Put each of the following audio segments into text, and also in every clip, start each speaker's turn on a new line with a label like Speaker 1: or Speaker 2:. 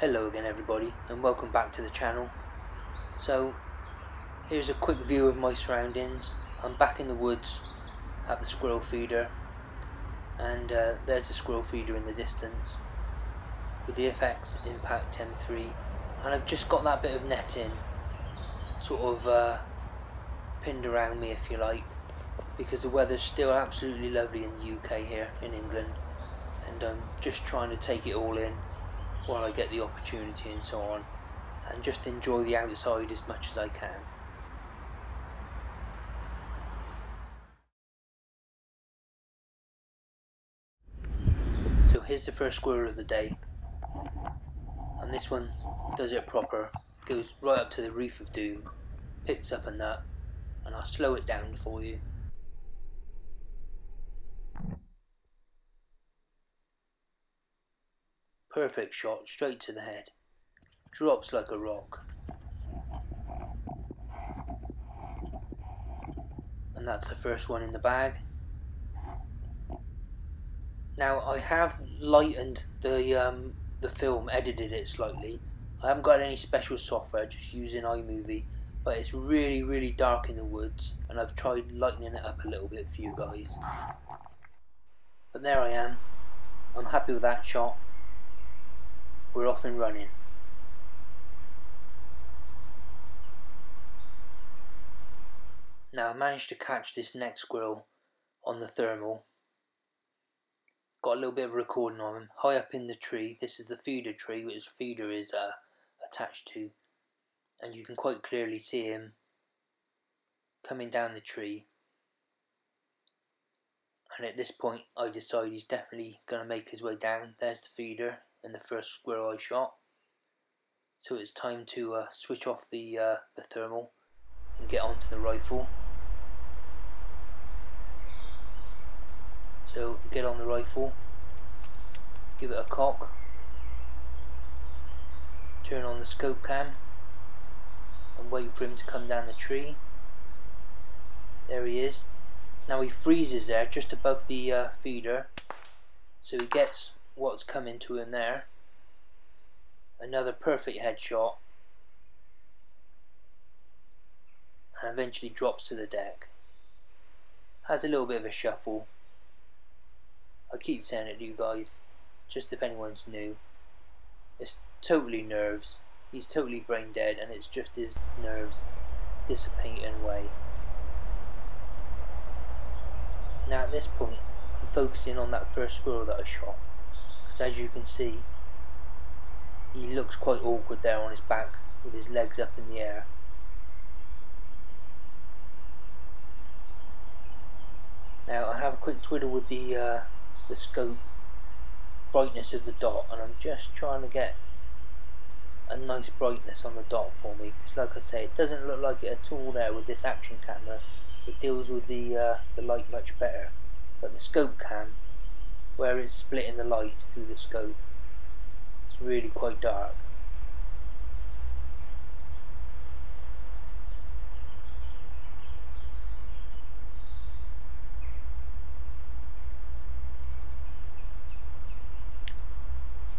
Speaker 1: Hello again everybody, and welcome back to the channel. So here's a quick view of my surroundings. I'm back in the woods at the squirrel feeder, and there's the squirrel feeder in the distance with the FX Impact M3, and I've just got that bit of netting sort of pinned around me, if you like, because the weather's still absolutely lovely in the UK here in England, and I'm just trying to take it all in while I get the opportunity and so on, and just enjoy the outside as much as I can. So here's the first squirrel of the day, and this one does it proper, goes right up to the Reef of Doom, picks up a nut, and I'll slow it down for you. Perfect shot, straight to the head, drops like a rock. And that's the first one in the bag. Now I have lightened the film, edited it slightly. I haven't got any special software, just using iMovie, but it's really dark in the woods, and I've tried lightening it up a little bit for you guys. But there I am. I'm happy with that shot. We're off and running. Now I managed to catch this next squirrel on the thermal. Got a little bit of recording on him, high up in the tree. This is the feeder tree which the feeder is attached to, and you can quite clearly see him coming down the tree. And at this point I decide he's definitely going to make his way down. There's the feeder and the first squirrel I shot. So it's time to switch off the thermal and get onto the rifle. So get on the rifle, give it a cock, turn on the scope cam and wait for him to come down the tree. There he is. Now he freezes there just above the feeder, so he gets what's coming to him there. Another perfect headshot, and eventually drops to the deck. Has a little bit of a shuffle. I keep saying it to you guys, just if anyone's new. It's totally nerves. He's totally brain dead, and it's just his nerves dissipating away. Now at this point I'm focusing on that first squirrel that I shot, because as you can see he looks quite awkward there on his back with his legs up in the air. Now I have a quick twiddle with the scope brightness of the dot, and I'm just trying to get a nice brightness on the dot for me, because like I say, it doesn't look like it at all there with this action camera. It deals with the light much better, but the scope cam, where it's splitting the lights through the scope, it's really quite dark.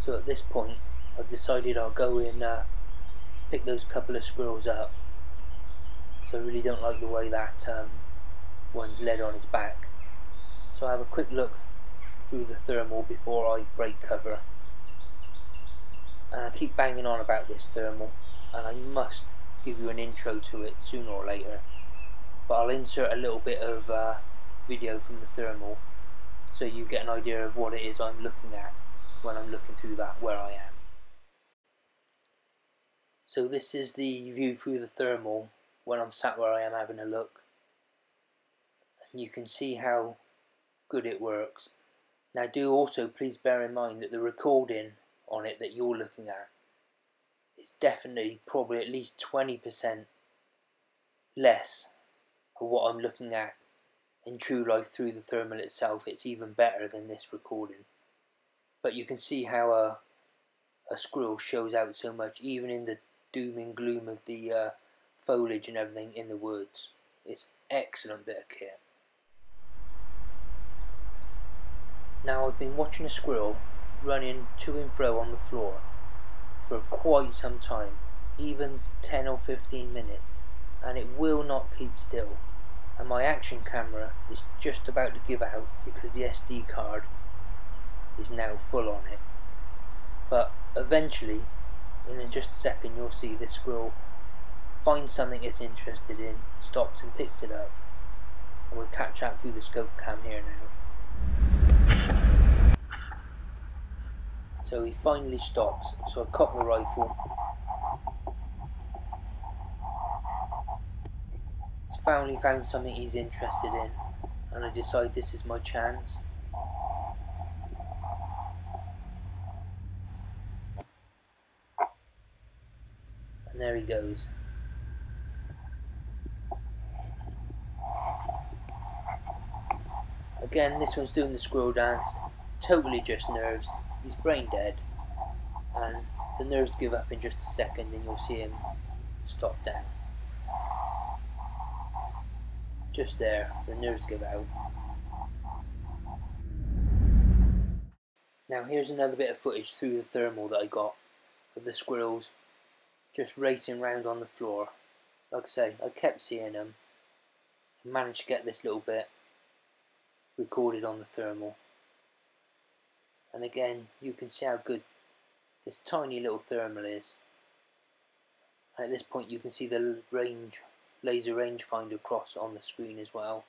Speaker 1: So at this point I've decided I'll go and pick those couple of squirrels up. So I really don't like the way that one's led on his back. So I have a quick look through the thermal before I break cover. And I keep banging on about this thermal, and I must give you an intro to it sooner or later. But I'll insert a little bit of video from the thermal so you get an idea of what it is I'm looking at when I'm looking through that where I am. So this is the view through the thermal when I'm sat where I am having a look, and you can see how good it works. Now do also please bear in mind that the recording on it that you're looking at is definitely probably at least 20% less of what I'm looking at in true life through the thermal itself. It's even better than this recording, but you can see how a squirrel shows out so much even in the doom and gloom of the foliage and everything in the woods. It's excellent bit of kit. Now I've been watching a squirrel running to and fro on the floor for quite some time, even 10 or 15 minutes, and it will not keep still. And my action camera is just about to give out because the SD card is now full on it. But eventually, in just a second, you'll see this squirrel finds something it's interested in, stops and picks it up, and we'll catch that through the scope cam here now. So he finally stops, so I cock the rifle. He's finally found something he's interested in, and I decide this is my chance. And there he goes. Again, this one's doing the squirrel dance, totally just nerves. He's brain dead, and the nerves give up in just a second and you'll see him stop down. Just there, the nerves give out. Now here's another bit of footage through the thermal that I got of the squirrels just racing around on the floor. Like I say, I kept seeing them and managed to get this little bit recorded on the thermal. And again, you can see how good this tiny little thermal is. And at this point you can see the laser rangefinder across on the screen as well.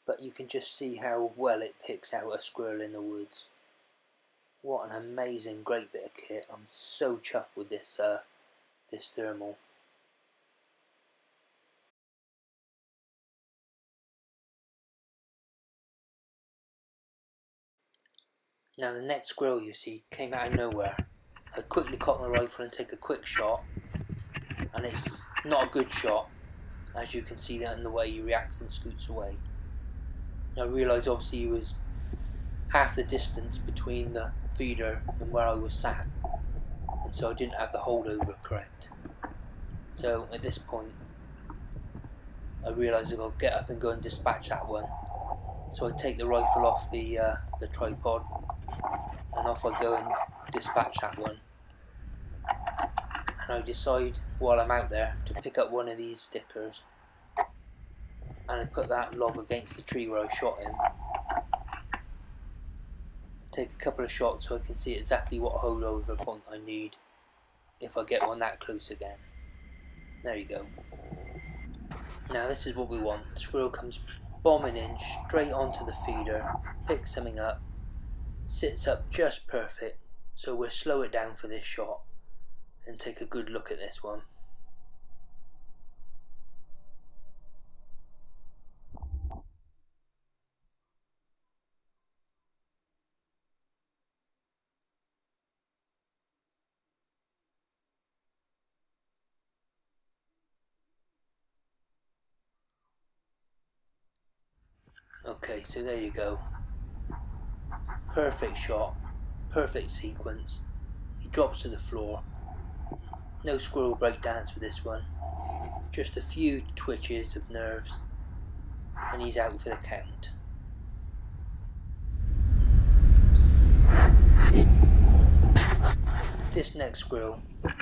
Speaker 1: But you can just see how well it picks out a squirrel in the woods. What an amazing, great bit of kit. I'm so chuffed with this this thermal. Now the next squirrel you see came out of nowhere. I quickly cock my rifle and take a quick shot, and it's not a good shot, as you can see that in the way he reacts and scoots away. I realised obviously he was half the distance between the feeder and where I was sat, and so I didn't have the holdover correct. So at this point I realised I've got to get up and go and dispatch that one. So I take the rifle off the tripod and off I go and dispatch that one. And I decide while I'm out there to pick up one of these stickers, and I put that log against the tree where I shot him. Take a couple of shots so I can see exactly what holdover point I need if I get one that close again. There you go. Now this is what we want. The squirrel comes bombing in straight onto the feeder, picks something up, sits up just perfect, so we'll slow it down for this shot and take a good look at this one. Okay, so there you go. Perfect shot, perfect sequence. He drops to the floor. No squirrel breakdance with this one. Just a few twitches of nerves, and he's out for the count. This next squirrel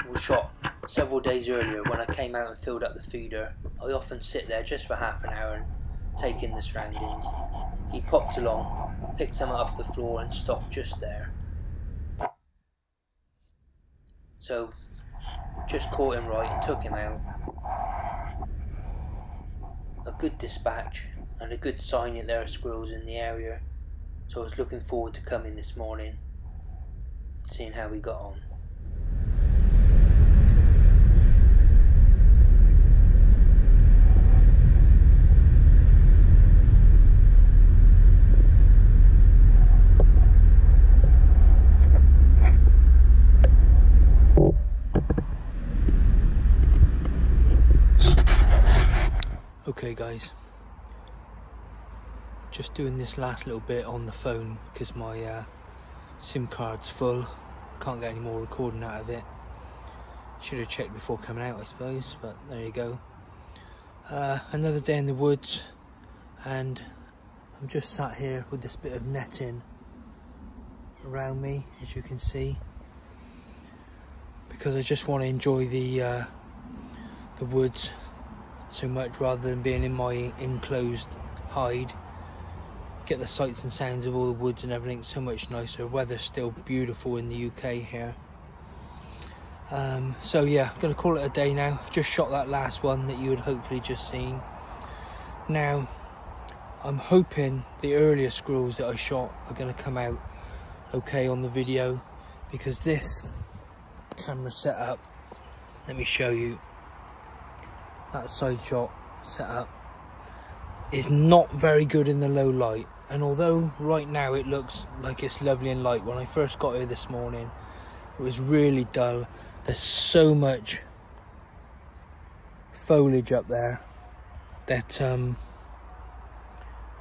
Speaker 1: was shot several days earlier when I came out and filled up the feeder. I often sit there just for half an hour and take in the surroundings. He popped along, picked some off the floor and stopped just there. So just caught him right and took him out. A good dispatch and a good sign that there are squirrels in the area, so I was looking forward to coming this morning and seeing how we got on. Okay guys, just doing this last little bit on the phone because my SIM card's full. Can't get any more recording out of it. Should have checked before coming out I suppose, but there you go. Another day in the woods, and I'm just sat here with this bit of netting around me, as you can see, because I just want to enjoy the woods so much rather than being in my enclosed hide. Get the sights and sounds of all the woods and everything so much nicer. Weather's still beautiful in the UK here. So yeah, I'm going to call it a day now. I've just shot that last one that you had hopefully just seen. Now, I'm hoping the earlier squirrels that I shot are going to come out okay on the video, because this camera setup, let me show you, that Sideshot setup is not very good in the low light. And although right now it looks like it's lovely in light, when I first got here this morning it was really dull. There's so much foliage up there that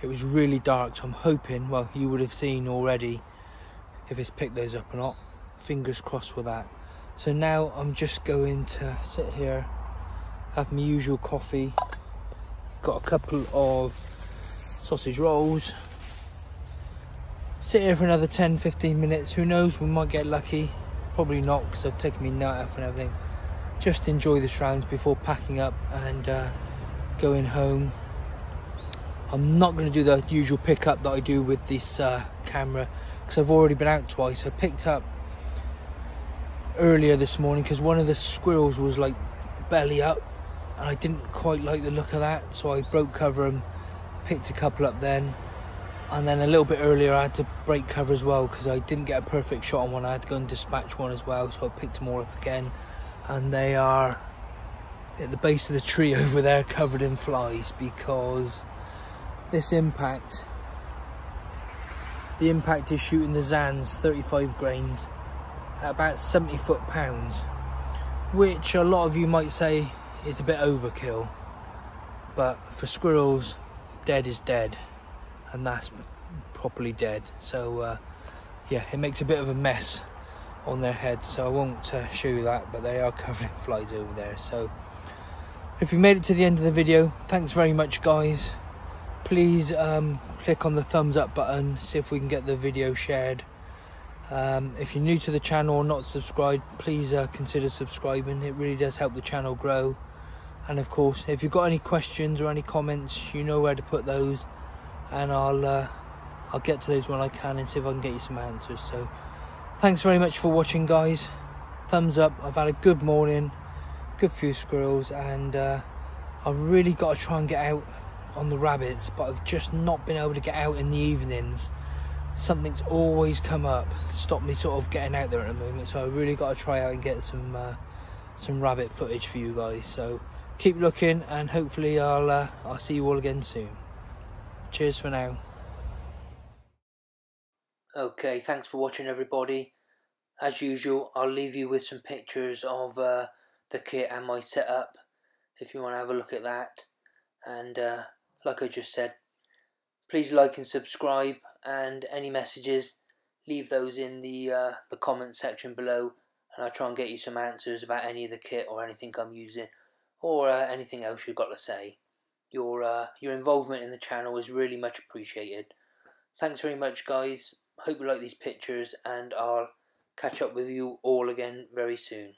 Speaker 1: it was really dark. So I'm hoping, well, you would have seen already if it's picked those up or not. Fingers crossed for that. So now I'm just going to sit here, have my usual coffee, got a couple of sausage rolls, sit here for another 10-15 minutes. Who knows, we might get lucky. Probably not, because I've taken my nut off and everything. Just enjoy the surrounds before packing up and going home. I'm not going to do the usual pickup that I do with this camera, because I've already been out twice. I picked up earlier this morning because one of the squirrels was like belly up, and I didn't quite like the look of that, so I broke cover and picked a couple up then. And then a little bit earlier I had to break cover as well because I didn't get a perfect shot on one. I had to go and dispatch one as well, so I picked them all up again. And they are at the base of the tree over there, covered in flies, because this impact, the impact is shooting the Zans 35 grains at about 70 foot-pounds, which a lot of you might say is a bit overkill, but for squirrels, dead is dead, and that's properly dead. So yeah, it makes a bit of a mess on their heads, so I won't show you that, but they are covered in flies over there. So if you made it to the end of the video, thanks very much guys. Please click on the thumbs up button, see if we can get the video shared. If you're new to the channel or not subscribed, please consider subscribing. It really does help the channel grow. And of course, if you've got any questions or any comments, you know where to put those, and I'll get to those when I can and see if I can get you some answers. So thanks very much for watching guys. Thumbs up. I've had a good morning, good few squirrels, and I've really got to try and get out on the rabbits, but I've just not been able to get out in the evenings. Something's always come up, stopped me sort of getting out there at the moment, so I really got to try out and get some rabbit footage for you guys. So keep looking, and hopefully I'll see you all again soon. Cheers for now. Okay, thanks for watching everybody. As usual, I'll leave you with some pictures of the kit and my setup if you want to have a look at that. And like I just said, please like and subscribe, and any messages, leave those in the comment section below, and I'll try and get you some answers about any of the kit or anything I'm using, or anything else you've got to say. Your involvement in the channel is really much appreciated. Thanks very much guys. Hope you like these pictures, and I'll catch up with you all again very soon.